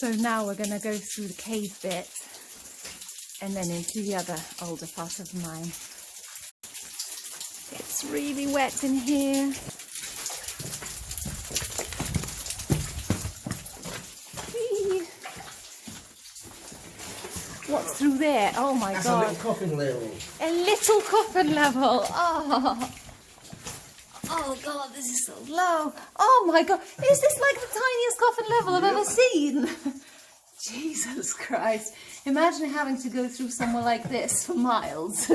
So now we're going to go through the cave bit and then into the other older part of mine. It's really wet in here. Whee! What's through there? Oh my God. God. That's a little coffin level. A little coffin level. Oh. Oh God, this is so low. Oh my God. Is this like the tiniest coffin level I've ever seen? Jesus Christ. Imagine having to go through somewhere like this for miles.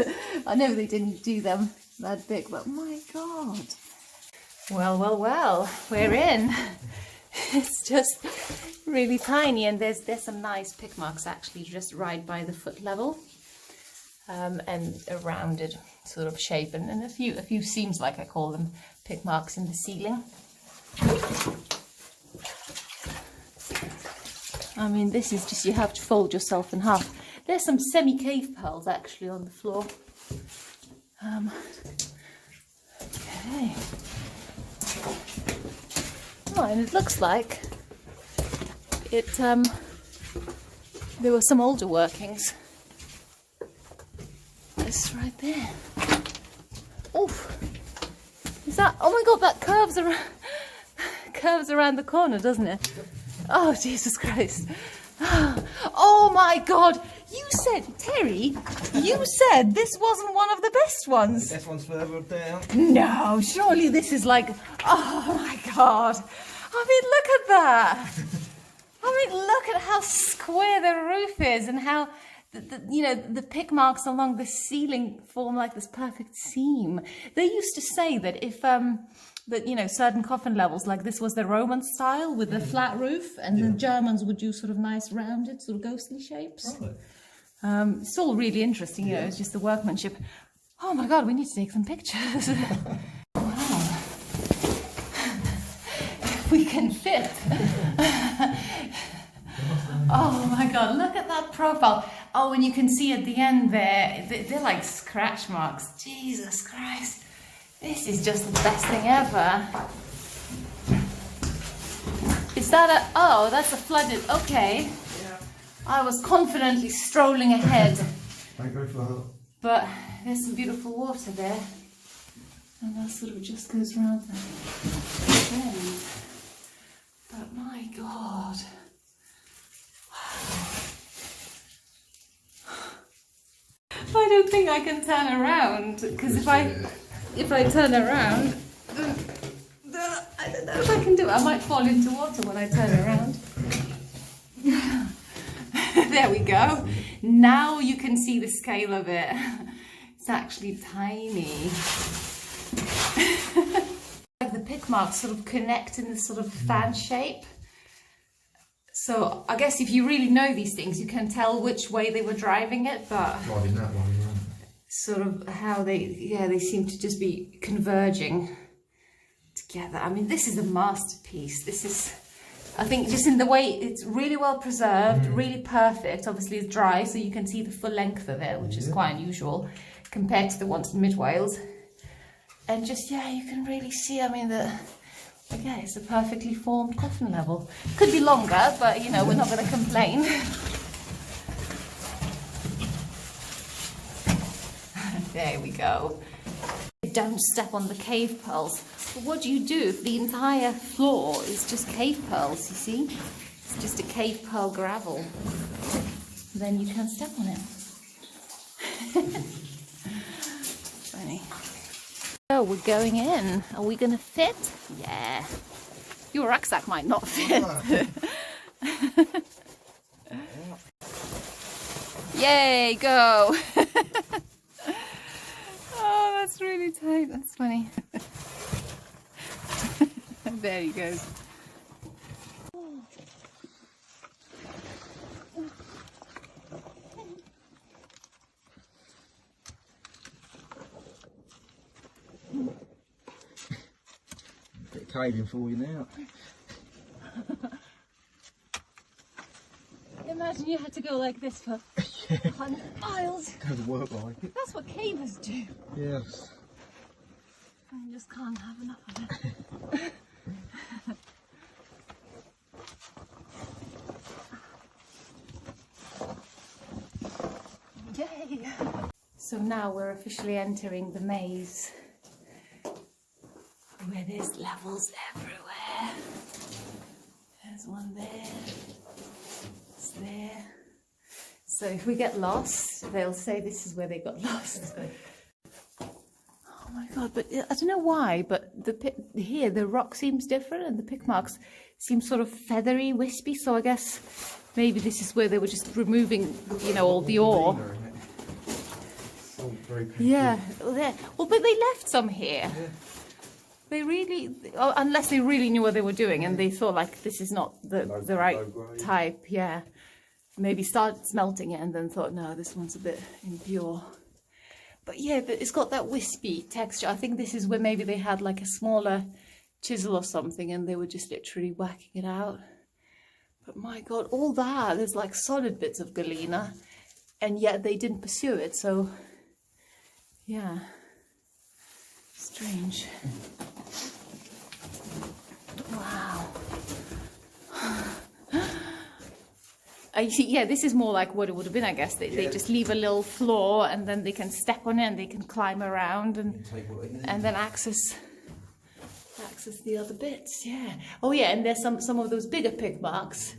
I know they didn't do them that big, but my God. Well, well, well, we're in. It's just really tiny, and there's some nice pick marks actually just right by the foot level. And a rounded sort of shape, and a few seams, like I call them, pick marks in the ceiling. I mean, this is just, you have to fold yourself in half. There's some semi-cave pearls actually on the floor. Okay. Oh, and it looks like it. There were some older workings. This right there. Oof. Is that? Oh my God! That curves around the corner, doesn't it? Oh, Jesus Christ. Oh my God. You said, Terry, you said this wasn't one of the best ones. The best one's further down. No, surely this is like, oh my God. I mean, look at that. I mean, look at how square the roof is and how, the pick marks along the ceiling form like this perfect seam. They used to say that if, certain coffin levels, like this was the Roman style with the flat roof, and the Germans would do sort of nice rounded, sort of ghostly shapes. Oh. It's all really interesting, it's just the workmanship. Oh my God, we need to take some pictures. Wow. We can fit. Oh my God, look at that profile. Oh, and you can see at the end there, they're like scratch marks. Jesus Christ. This is just the best thing ever. Is that oh, that's a flooded, okay. Yeah. I was confidently strolling ahead. Don't go for that. But there's some beautiful water there. And that sort of just goes around the bend. But my God. I don't think I can turn around, because if I turn around, I don't know if I can do it. I might fall into water when I turn around. There we go. Now you can see the scale of it. It's actually tiny. Like the pick marks sort of connect in this sort of fan shape. So I guess if you really know these things, you can tell which way they were driving it, but driving that way, right? Sort of how they seem to just be converging together. I mean, this is a masterpiece. This is, I think, just in the way it's really well preserved, really perfect. Obviously it's dry, so you can see the full length of it, which is quite unusual compared to the ones in Mid Wales. And just, you can really see, I mean, it's a perfectly formed coffin level. Could be longer, but we're not going to complain. There we go. Don't step on the cave pearls. But what do you do if the entire floor is just cave pearls, you see? It's just a cave pearl gravel. Then you can't step on it. Funny. So we're going in. Are we going to fit? Yeah. Your rucksack might not fit. Yay, go. Oh, that's really tight. That's funny. There he goes. Bit of caving for you now. Imagine you had to go like this for 100 miles. Doesn't work like it. That's what cavers do. Yes. I just can't have enough of it. So now we're officially entering the maze, where there's levels everywhere. There's one there, it's there. So if we get lost, they'll say this is where they got lost. Oh my god, but I don't know why, but here the rock seems different and the pick marks seem sort of feathery, wispy, so I guess maybe this is where they were just removing, you know, all the ore. Yeah, well, but they left some here. Yeah. They really, unless they really knew what they were doing and they thought like this is not the right type, yeah. Maybe started smelting it and then thought, no, this one's a bit impure. But yeah, it's got that wispy texture. I think this is where maybe they had like a smaller chisel or something and they were just literally whacking it out. But my god, all that, there's like solid bits of galena and yet they didn't pursue it, so yeah, strange. Wow. Yeah, this is more like what it would have been, I guess. They just leave a little floor and then they can step on it and they can climb around and then access the other bits, yeah. Oh yeah, and there's some of those bigger pick marks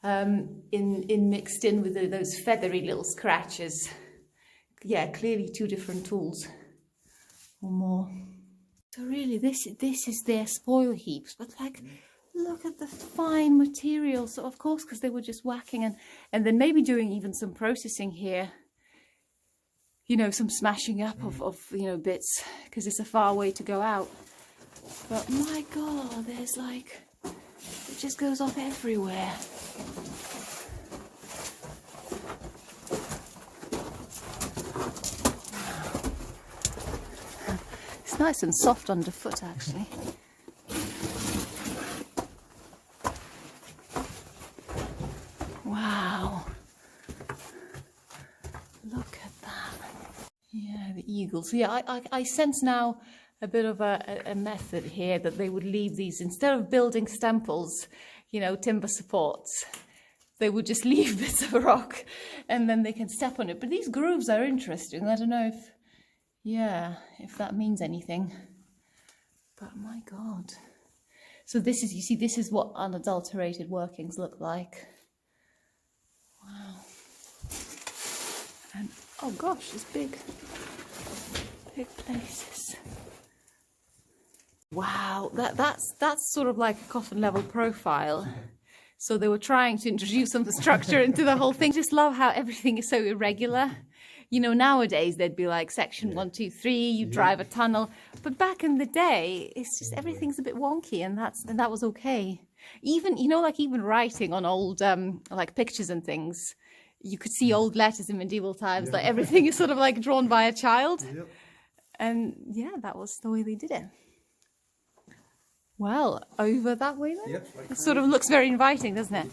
mixed in with those feathery little scratches. Yeah, clearly two different tools or more. So really this is their spoil heaps, but like look at the fine material. So of course, because they were just whacking and then maybe doing even some processing here, you know, some smashing up of you know, bits, because it's a far way to go out. But my god, there's like, it just goes off everywhere. It's nice and soft underfoot actually. Wow. Look at that. Yeah, the eagles. Yeah, I sense now a bit of a method here that they would leave these, instead of building stemples, you know, timber supports, they would just leave bits of rock and then they can step on it. But these grooves are interesting. I don't know if, yeah, if that means anything. But my god. So this is, you see, this is what unadulterated workings look like. Wow. And oh gosh, there's big places. Wow, that's sort of like a coffin level profile. So they were trying to introduce some structure into the whole thing. Just love how everything is so irregular. You know, nowadays they'd be like section 1, 2, 3, you drive a tunnel. But back in the day, it's just everything's a bit wonky, and that was okay. Even, you know, like even writing on old like pictures and things, you could see old letters in medieval times, like everything is sort of like drawn by a child. Yep. And yeah, that was the way they did it. Well, over that way then? Yep, like it sort of looks very inviting, doesn't it?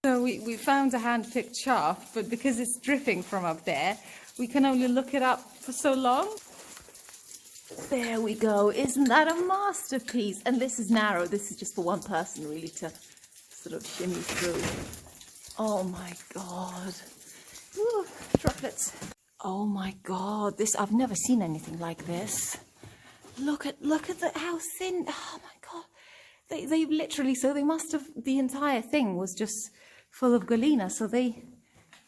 So we found a hand-picked shaft, but because it's dripping from up there, we can only look it up for so long. There we go. Isn't that a masterpiece? And this is narrow. This is just for one person really to sort of shimmy through. Oh my god. Ooh, droplets. Oh my god. This, I've never seen anything like this. Look at how thin. Oh my god. They literally, so they must have, the entire thing was just full of galena. So they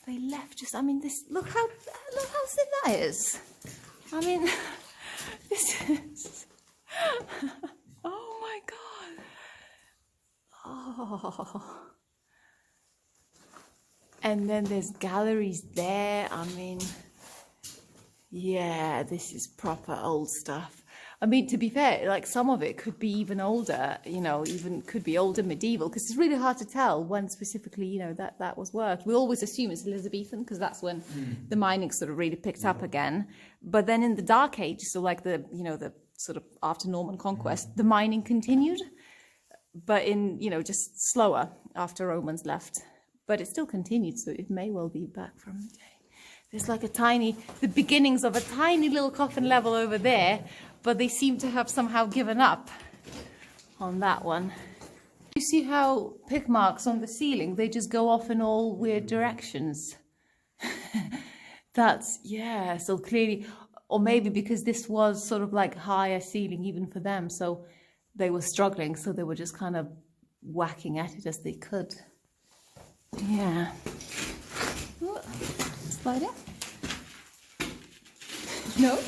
left just, I mean, this, look how thin that is. I mean, this is, oh my god. Oh. And then there's galleries there. I mean, yeah, this is proper old stuff. I mean, to be fair, like some of it could be even older, you know, even could be older medieval, because it's really hard to tell when specifically, you know, that was worked. We always assume it's Elizabethan because that's when the mining sort of really picked up again. But then in the Dark Ages, so like the, you know, the sort of after Norman conquest, the mining continued, but in, you know, just slower after Romans left. But it still continued, so it may well be back from the day. There's like the beginnings of a tiny little coffin level over there, but they seem to have somehow given up on that one. You see how pick marks on the ceiling, they just go off in all weird directions. Yeah, so clearly, or maybe because this was sort of like higher ceiling even for them, so they were struggling, so they were just kind of whacking at it as they could. Yeah. Ooh, slide in. No?